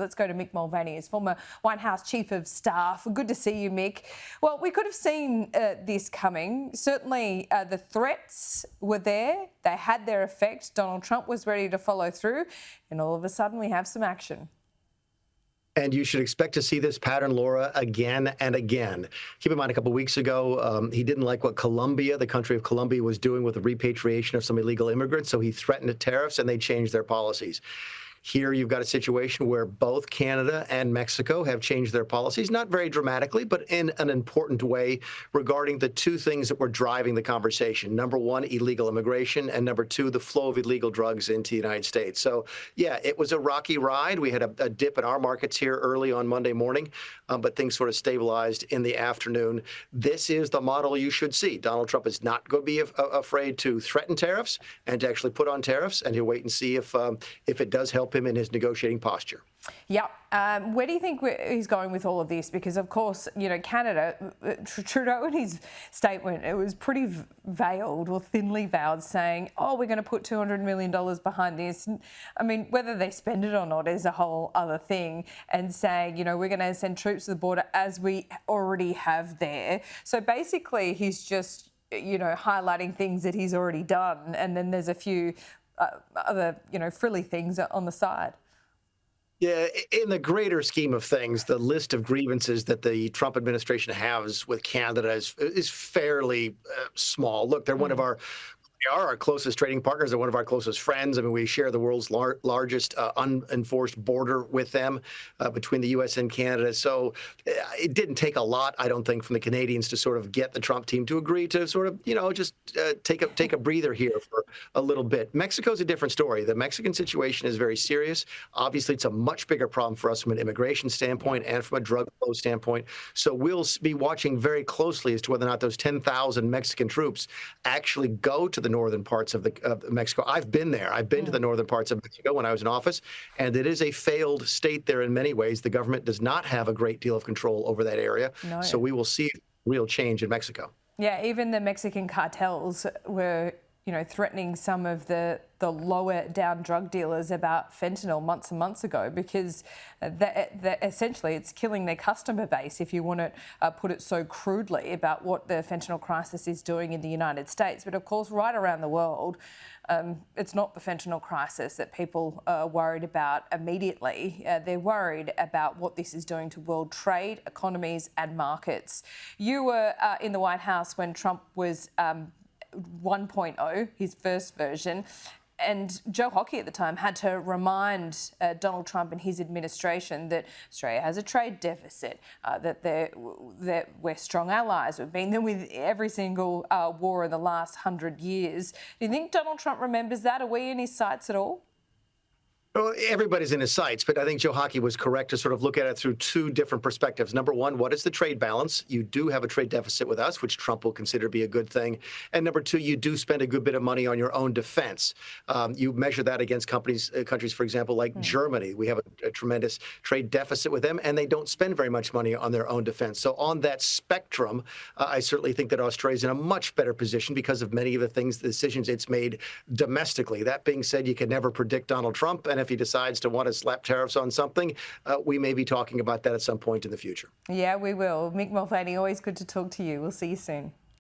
Let's go to Mick Mulvaney, as former White House Chief of Staff. Good to see you, Mick. Well, we could have seen this coming. Certainly the threats were there. They had their effect. Donald Trump was ready to follow through. And all of a sudden we have some action. And you should expect to see this pattern, Laura, again and again. Keep in mind, a couple of weeks ago, he didn't like what Colombia, the country of Colombia, was doing with the repatriation of some illegal immigrants. So he threatened tariffs, and they changed their policies. Here, you've got a situation where both Canada and Mexico have changed their policies, not very dramatically, but in an important way regarding the two things that were driving the conversation. Number one, illegal immigration, and number two, the flow of illegal drugs into the United States. So, yeah, it was a rocky ride. We had a dip in our markets here early on Monday morning, but things sort of stabilized in the afternoon. This is the model you should see. Donald Trump is not going to be afraid to threaten tariffs and to actually put on tariffs, and he'll wait and see if it does help him in his negotiating posture. Yep. Where do you think he's going with all of this? Because, of course, you know, Canada, Trudeau in his statement, it was pretty veiled or thinly veiled, saying, oh, we're going to put $200 million behind this. I mean, whether they spend it or not is a whole other thing. And saying, you know, we're going to send troops to the border as we already have there. So basically, he's just, you know, highlighting things that he's already done. And then there's a few other, you know, frilly things on the side. Yeah, in the greater scheme of things, the list of grievances that the Trump administration has with Canada is fairly small. Look, they're one of they are our closest trading partners. They're one of our closest friends. I mean, we share the world's largest unenforced border with them between the U.S. and Canada. So it didn't take a lot, I don't think, from the Canadians to sort of get the Trump team to agree to sort of, you know, just take a breather here for a little bit. Mexico's a different story. The Mexican situation is very serious. Obviously, it's a much bigger problem for us from an immigration standpoint and from a drug flow standpoint. So we'll be watching very closely as to whether or not those 10,000 Mexican troops actually go to the northern parts of Mexico. I've been there. I've been to the northern parts of Mexico when I was in office, and it is a failed state there in many ways. The government does not have a great deal of control over that area. No. So we will see real change in Mexico. Yeah, even the Mexican cartels were, you know, threatening some of the lower down drug dealers about fentanyl months and months ago, because essentially it's killing their customer base, if you want to put it so crudely, about what the fentanyl crisis is doing in the United States. But of course, right around the world, it's not the fentanyl crisis that people are worried about immediately. They're worried about what this is doing to world trade, economies and markets. You were in the White House when Trump was 1.0, his first version. And Joe Hockey at the time had to remind Donald Trump and his administration that Australia has a trade deficit, that we're strong allies. We've been there with every single war in the last 100 years. Do you think Donald Trump remembers that? Are we in his sights at all? Well, everybody's in his sights, but I think Joe Hockey was correct to sort of look at it through two different perspectives. Number one, what is the trade balance? You do have a trade deficit with us, which Trump will consider to be a good thing. And number two, you do spend a good bit of money on your own defense. You measure that against countries, for example, like Germany. We have a tremendous trade deficit with them, and they don't spend very much money on their own defense. So on that spectrum, I certainly think that Australia's in a much better position because of many of the decisions it's made domestically. That being said, you can never predict Donald Trump, and if he decides to want to slap tariffs on something, we may be talking about that at some point in the future. Yeah, we will. Mick Mulvaney, always good to talk to you. We'll see you soon.